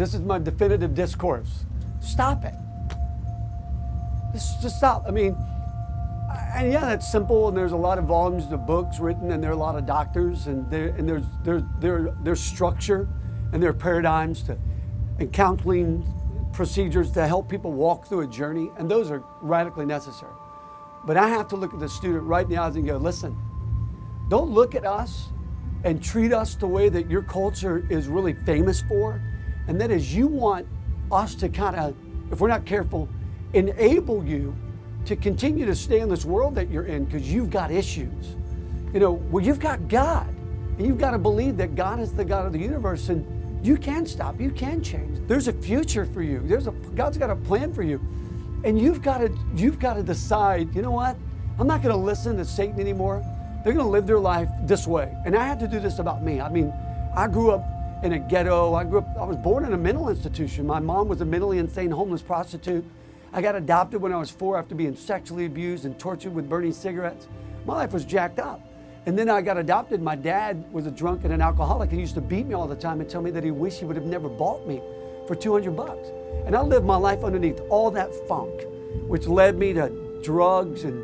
This is my definitive discourse. Stop it. Just stop. I mean, and yeah, that's simple, and there's a lot of volumes of books written, and there are a lot of doctors, and there's structure, and there are paradigms and counseling procedures to help people walk through a journey, and those are radically necessary. But I have to look at the student right now and go, listen, don't look at us and treat us the way that your culture is really famous for, and that is you want us to kind of, if we're not careful, enable you to continue to stay in this world that you're in because you've got issues. You know, well, you've got God, and you've got to believe that God is the God of the universe, and you can stop, you can change. There's a future for you. God's got a plan for you, and you've got to decide. You know what? I'm not going to listen to Satan anymore. They're going to live their life this way, and I had to do this about me. I mean, I grew up in a ghetto. I was born in a mental institution. My mom was a mentally insane homeless prostitute. I got adopted when I was 4 after being sexually abused and tortured with burning cigarettes. My life was jacked up. And then I got adopted. My dad was a drunk and an alcoholic. He used to beat me all the time and tell me that he wished he would have never bought me for $200. And I lived my life underneath all that funk, which led me to drugs and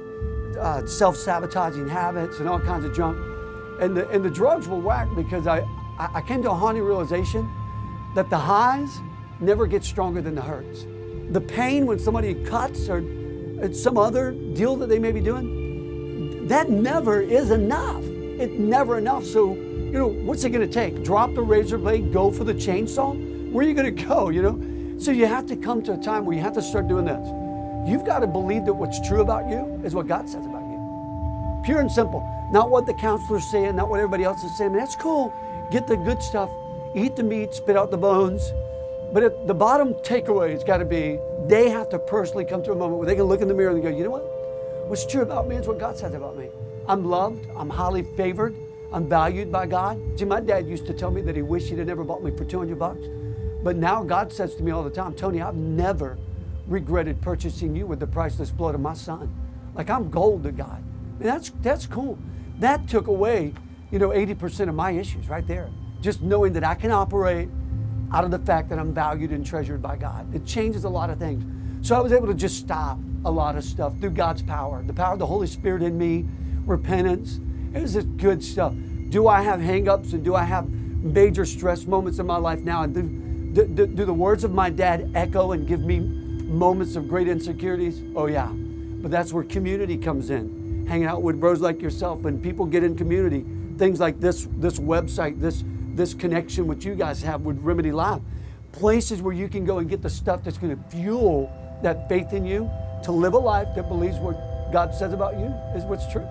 self-sabotaging habits and all kinds of junk. And the drugs were whack because I came to a haunting realization that the highs never get stronger than the hurts. The pain when somebody cuts or some other deal that they may be doing, that never is enough. It's never enough. So, you know, what's it going to take? Drop the razor blade, go for the chainsaw? Where are you going to go, you know? So you have to come to a time where you have to start doing this. You've got to believe that what's true about you is what God says about you. Pure and simple. Not what the counselor's saying, not what everybody else is saying. That's cool. Get the good stuff. Eat the meat, spit out the bones. But the bottom takeaway has got to be they have to personally come to a moment where they can look in the mirror and go, you know what? What's true about me is what God says about me. I'm loved. I'm highly favored. I'm valued by God. See, my dad used to tell me that he wished he'd have never bought me for $200. But now God says to me all the time, Tony, I've never regretted purchasing you with the priceless blood of my son. Like, I'm gold to God. And that's cool. That took away, 80% of my issues right there. Just knowing that I can operate out of the fact that I'm valued and treasured by God. It changes a lot of things. So I was able to just stop a lot of stuff through God's power, the power of the Holy Spirit in me, repentance. It was just good stuff. Do I have hang-ups and do I have major stress moments in my life now? And do the words of my dad echo and give me moments of great insecurities? Oh yeah, but that's where community comes in. Hanging out with bros like yourself, and people get in community. Things like this website, this connection which you guys have with Remedy Live. Places where you can go and get the stuff that's going to fuel that faith in you to live a life that believes what God says about you is what's true.